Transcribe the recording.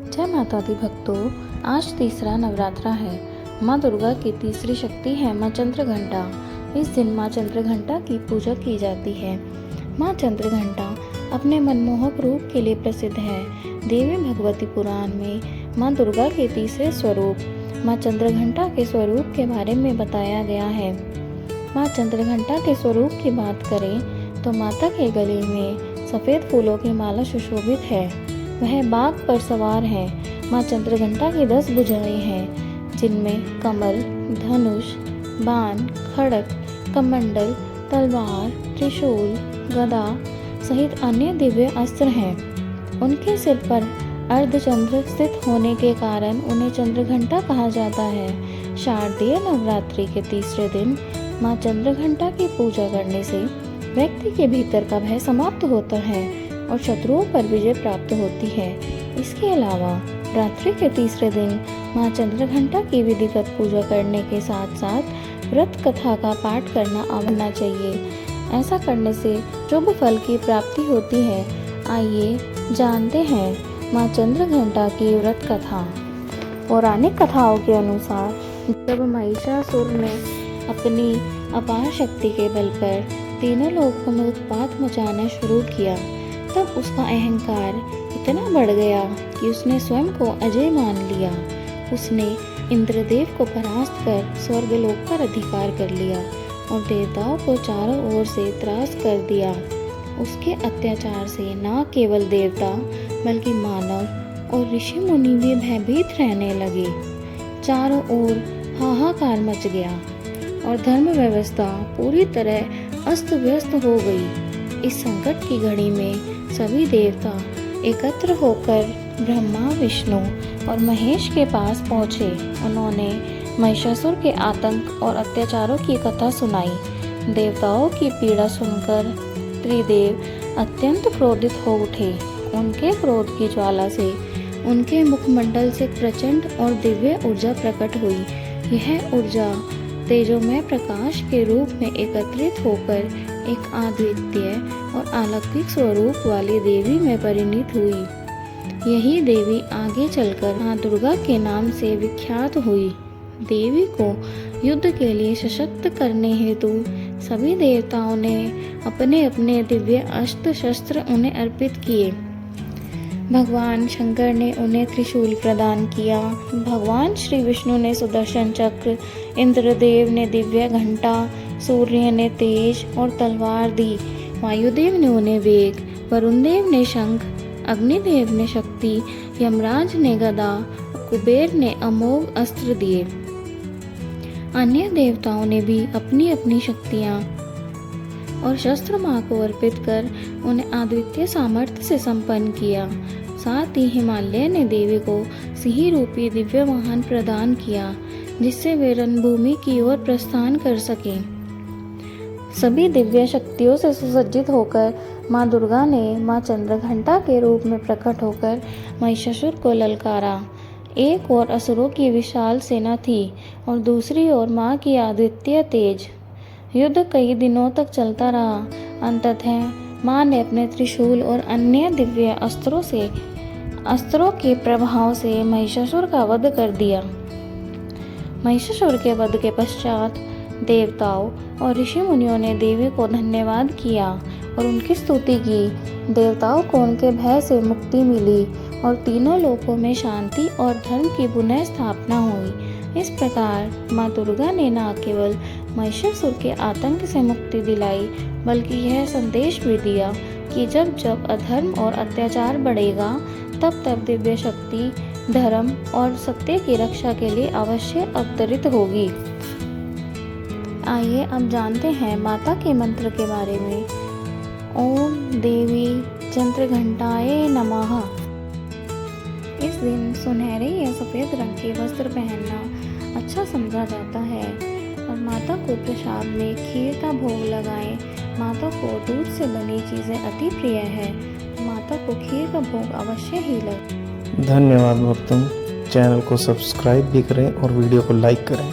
जय माता दी भक्तों, आज तीसरा नवरात्रा है। माँ दुर्गा की तीसरी शक्ति है माँ चंद्रघंटा। इस दिन माँ चंद्रघंटा की पूजा की जाती है। माँ चंद्रघंटा अपने मनमोहक रूप के लिए प्रसिद्ध है। देवी भगवती पुराण में माँ दुर्गा के तीसरे स्वरूप माँ चंद्रघंटा के स्वरूप के बारे में बताया गया है। माँ चंद्रघंटा के स्वरूप की बात करें तो माता के गले में सफ़ेद फूलों की माला सुशोभित है। वह बाघ पर सवार है। माँ चंद्रघंटा की 10 भुजाएं हैं, जिनमें कमल, धनुष, बाण, खड़ग, कमंडल, तलवार, त्रिशूल, गदा सहित अन्य दिव्य अस्त्र हैं। उनके सिर पर अर्धचंद्र स्थित होने के कारण उन्हें चंद्रघंटा कहा जाता है। शारदीय नवरात्रि के तीसरे दिन माँ चंद्रघंटा की पूजा करने से व्यक्ति के भीतर का भय समाप्त होता है और शत्रुओं पर विजय प्राप्त होती है। इसके अलावा रात्रि के तीसरे दिन माँ चंद्रघंटा की विधिवत पूजा करने के साथ साथ व्रत कथा का पाठ करना आवश्यक चाहिए। ऐसा करने से शुभ फल की प्राप्ति होती है। आइए जानते हैं माँ चंद्रघंटा की व्रत कथा। पौराणिक कथाओं के अनुसार जब महिषासुर ने अपनी अपार शक्ति के बल पर तीनों लोगों में उत्पात मचाना शुरू किया, तब उसका अहंकार इतना बढ़ गया कि उसने स्वयं को अजय मान लिया। उसने इंद्रदेव को परास्त कर स्वर्गलोक पर अधिकार कर लिया और देवताओं को चारों ओर से त्रास कर दिया। उसके अत्याचार से न केवल देवता बल्कि मानव और ऋषि मुनि भी भयभीत रहने लगे। चारों ओर हाहाकार मच गया और धर्म व्यवस्था पूरी तरह अस्त व्यस्त हो गई। इस संकट की घड़ी में सभी देवता एकत्र होकर ब्रह्मा, विष्णु और महेश के पास पहुँचे। उन्होंने महिषासुर के आतंक और अत्याचारों की कथा सुनाई। देवताओं की पीड़ा सुनकर त्रिदेव अत्यंत क्रोधित हो उठे। उनके क्रोध की ज्वाला से उनके मुखमंडल से प्रचंड और दिव्य ऊर्जा प्रकट हुई। यह ऊर्जा तेजोमय प्रकाश के रूप में एकत्रित होकर एक अद्वितीय और अलौकिक स्वरूप वाली देवी में परिणित हुई। यही देवी आगे चलकर माँ दुर्गा के नाम से विख्यात हुई। देवी को युद्ध के लिए सशक्त करने हेतु सभी देवताओं ने अपने अपने दिव्य अस्त्र शस्त्र उन्हें अर्पित किए। भगवान शंकर ने उन्हें त्रिशूल प्रदान किया। भगवान श्री विष्णु ने सुदर्शन चक्र, इंद्रदेव ने दिव्य घंटा, सूर्य ने तेज और तलवार दी। वायुदेव ने उन्हें वेग, वरुण देव ने शंख, अग्निदेव ने शक्ति, यमराज ने गदा, कुबेर ने अमोघ अस्त्र दिए। अन्य देवताओं ने भी अपनी अपनी शक्तियाँ और शस्त्र माँ को अर्पित कर उन्हें अद्वितीय सामर्थ्य से संपन्न किया। साथ ही हिमालय ने देवी को सिंह रूपी दिव्य वाहन प्रदान किया, जिससे वे रणभूमि की ओर प्रस्थान कर सके। सभी दिव्य शक्तियों से सुसज्जित होकर माँ दुर्गा ने माँ चंद्रघंटा के रूप में प्रकट होकर महिषासुर को ललकारा। एक ओर असुरों की विशाल सेना थी और दूसरी ओर माँ की अद्वितीय तेज। युद्ध कई दिनों तक चलता रहा। अंततः माँ ने अपने त्रिशूल और अन्य दिव्य अस्त्रों के प्रभाव से महिषासुर का वध कर दिया। महिषासुर के वध के पश्चात देवताओं और ऋषि मुनियों ने देवी को धन्यवाद किया और उनकी स्तुति की। देवताओं को उनके भय से मुक्ति मिली और तीनों लोकों में शांति और धर्म की पुनः स्थापना हुई। इस प्रकार माँ दुर्गा ने न केवल महिषासुर के आतंक से मुक्ति दिलाई, बल्कि यह संदेश भी दिया कि जब जब अधर्म और अत्याचार बढ़ेगा, तब तब दिव्य शक्ति, धर्म और सत्य की रक्षा के लिए अवश्य अवतरित होगी। आइए अब जानते हैं माता के मंत्र के बारे में। ओम देवी चंद्रघंटाए नमः। इस दिन सुनहरे या सफ़ेद रंग के वस्त्र पहनना अच्छा समझा जाता है और माता को प्रसाद में खीर का भोग लगाएं। माता को दूध से बनी चीज़ें अति प्रिय है, तो माता को खीर का भोग अवश्य ही लगाएं। धन्यवाद भक्तों। चैनल को सब्सक्राइब भी करें और वीडियो को लाइक करें।